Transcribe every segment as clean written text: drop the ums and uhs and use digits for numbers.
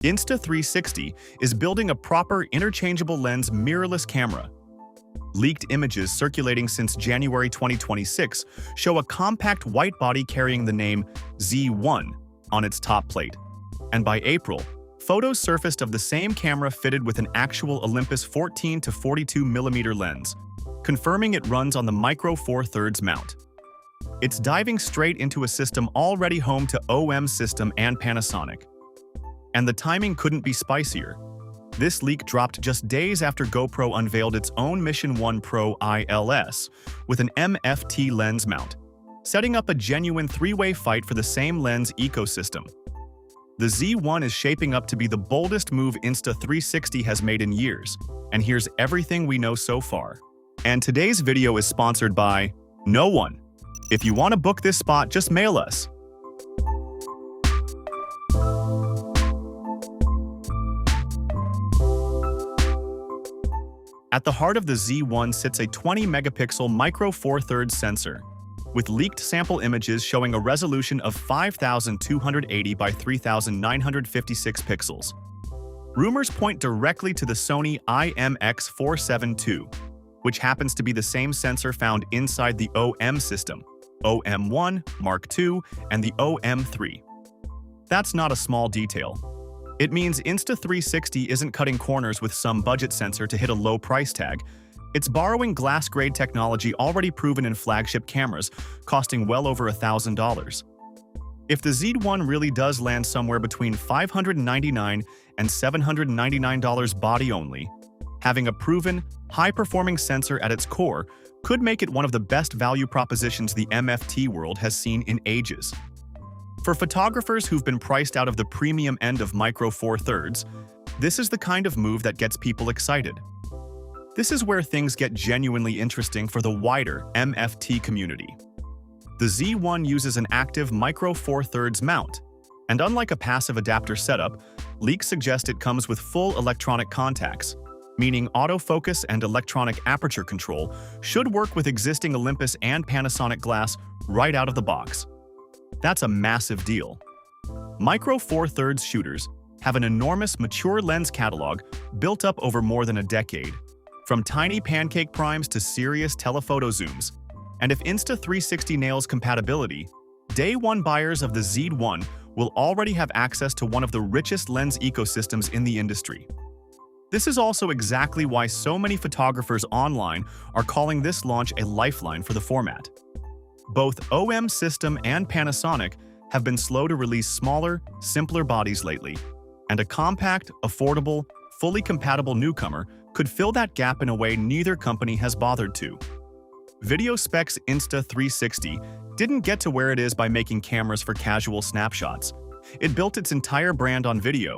Insta360 is building a proper interchangeable lens mirrorless camera. Leaked images circulating since January 2026 show a compact white body carrying the name Z-One on its top plate. And by April, photos surfaced of the same camera fitted with an actual Olympus 14 to 42mm lens, confirming it runs on the Micro Four Thirds mount. It's diving straight into a system already home to OM System and Panasonic. And the timing couldn't be spicier. This leak dropped just days after GoPro unveiled its own Mission 1 Pro ILS with an MFT lens mount, setting up a genuine three-way fight for the same lens ecosystem. The Z-One is shaping up to be the boldest move Insta360 has made in years, and here's everything we know so far. And today's video is sponsored by no one. If you want to book this spot, just mail us. At the heart of the Z-One sits a 20-megapixel Micro Four Thirds sensor, with leaked sample images showing a resolution of 5,280 by 3,956 pixels. Rumors point directly to the Sony IMX472, which happens to be the same sensor found inside the OM system, OM1, Mark II, and the OM3. That's not a small detail. It means Insta360 isn't cutting corners with some budget sensor to hit a low price tag. It's borrowing glass-grade technology already proven in flagship cameras, costing well over $1,000. If the Z-One really does land somewhere between $599 and $799 body only, having a proven, high-performing sensor at its core could make it one of the best value propositions the MFT world has seen in ages. For photographers who've been priced out of the premium end of Micro Four Thirds, this is the kind of move that gets people excited. This is where things get genuinely interesting for the wider MFT community. The Z-One uses an active Micro Four Thirds mount, and unlike a passive adapter setup, leaks suggest it comes with full electronic contacts, meaning autofocus and electronic aperture control should work with existing Olympus and Panasonic glass right out of the box. That's a massive deal. Micro Four Thirds shooters have an enormous mature lens catalog built up over more than a decade, from tiny pancake primes to serious telephoto zooms. And if Insta360 nails compatibility, day one buyers of the Z-One will already have access to one of the richest lens ecosystems in the industry. This is also exactly why so many photographers online are calling this launch a lifeline for the format. Both OM System and Panasonic have been slow to release smaller, simpler bodies lately, and a compact, affordable, fully compatible newcomer could fill that gap in a way neither company has bothered to. Video Specs Insta360 didn't get to where it is by making cameras for casual snapshots. It built its entire brand on video,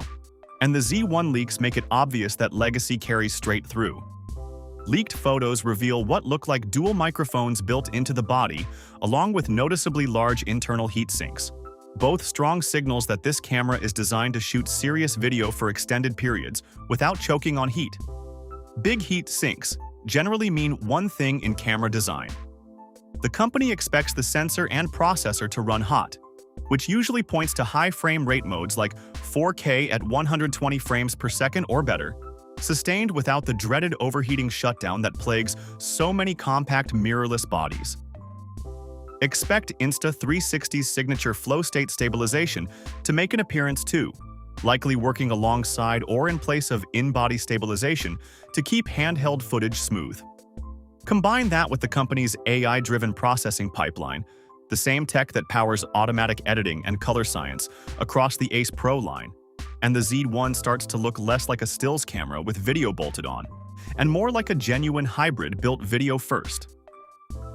and the Z-One leaks make it obvious that legacy carries straight through. Leaked photos reveal what look like dual microphones built into the body, along with noticeably large internal heat sinks, both strong signals that this camera is designed to shoot serious video for extended periods without choking on heat. Big heat sinks generally mean one thing in camera design. The company expects the sensor and processor to run hot, which usually points to high frame rate modes like 4K at 120 frames per second or better, sustained without the dreaded overheating shutdown that plagues so many compact mirrorless bodies. Expect Insta360's signature FlowState stabilization to make an appearance too, likely working alongside or in place of in-body stabilization to keep handheld footage smooth. Combine that with the company's AI-driven processing pipeline, the same tech that powers automatic editing and color science across the Ace Pro line, and the Z-One starts to look less like a stills camera with video bolted on, and more like a genuine hybrid built video first.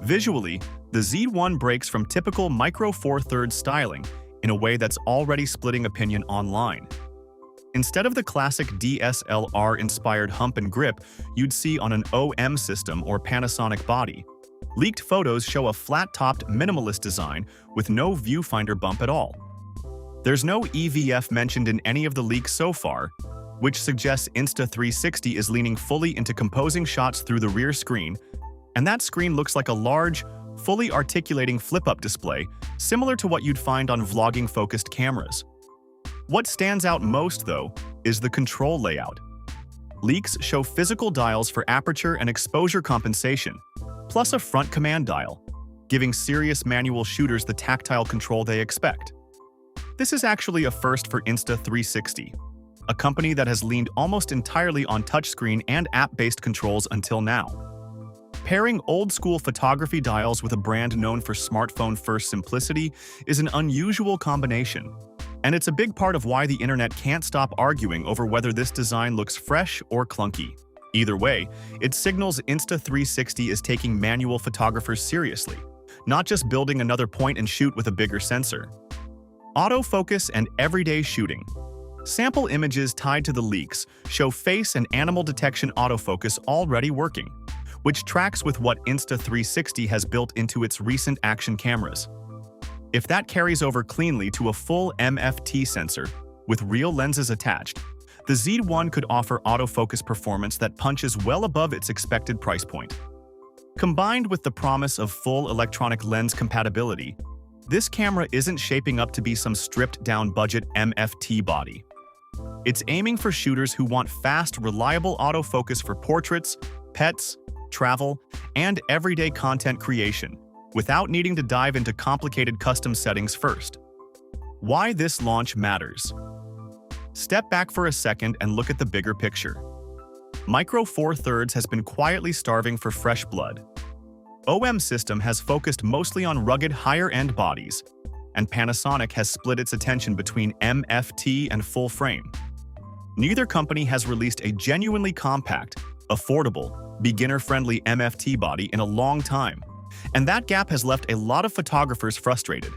Visually, the Z-One breaks from typical Micro Four Thirds styling in a way that's already splitting opinion online. Instead of the classic DSLR-inspired hump and grip you'd see on an OM system or Panasonic body, leaked photos show a flat-topped minimalist design with no viewfinder bump at all. There's no EVF mentioned in any of the leaks so far, which suggests Insta360 is leaning fully into composing shots through the rear screen, and that screen looks like a large, fully articulating flip-up display, similar to what you'd find on vlogging-focused cameras. What stands out most, though, is the control layout. Leaks show physical dials for aperture and exposure compensation, plus a front command dial, giving serious manual shooters the tactile control they expect. This is actually a first for Insta360, a company that has leaned almost entirely on touchscreen and app-based controls until now. Pairing old-school photography dials with a brand known for smartphone-first simplicity is an unusual combination, and it's a big part of why the internet can't stop arguing over whether this design looks fresh or clunky. Either way, it signals Insta360 is taking manual photographers seriously, not just building another point-and-shoot with a bigger sensor. Autofocus and everyday shooting. Sample images tied to the leaks show face and animal detection autofocus already working, which tracks with what Insta360 has built into its recent action cameras. If that carries over cleanly to a full MFT sensor with real lenses attached, the Z-One could offer autofocus performance that punches well above its expected price point. Combined with the promise of full electronic lens compatibility, this camera isn't shaping up to be some stripped-down budget MFT body. It's aiming for shooters who want fast, reliable autofocus for portraits, pets, travel, and everyday content creation, without needing to dive into complicated custom settings first. Why this launch matters. Step back for a second and look at the bigger picture. Micro Four Thirds has been quietly starving for fresh blood. OM System has focused mostly on rugged higher-end bodies, and Panasonic has split its attention between MFT and full frame. Neither company has released a genuinely compact, affordable, beginner-friendly MFT body in a long time, and that gap has left a lot of photographers frustrated.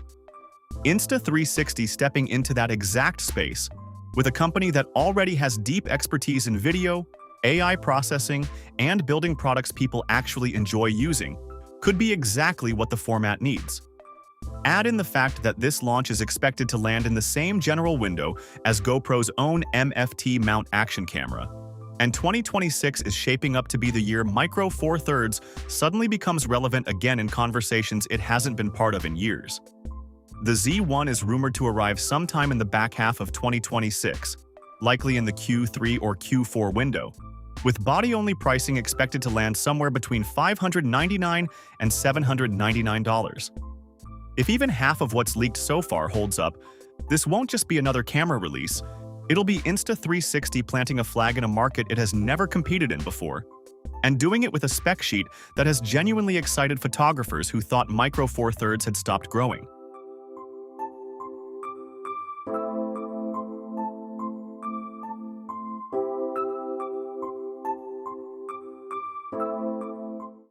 Insta360 stepping into that exact space with a company that already has deep expertise in video, AI processing, and building products people actually enjoy using could be exactly what the format needs. Add in the fact that this launch is expected to land in the same general window as GoPro's own MFT mount action camera, and 2026 is shaping up to be the year Micro Four Thirds suddenly becomes relevant again in conversations it hasn't been part of in years. The Z-One is rumored to arrive sometime in the back half of 2026, likely in the Q3 or Q4 window, with body-only pricing expected to land somewhere between $599 and $799. If even half of what's leaked so far holds up, this won't just be another camera release, it'll be Insta360 planting a flag in a market it has never competed in before, and doing it with a spec sheet that has genuinely excited photographers who thought Micro Four Thirds had stopped growing.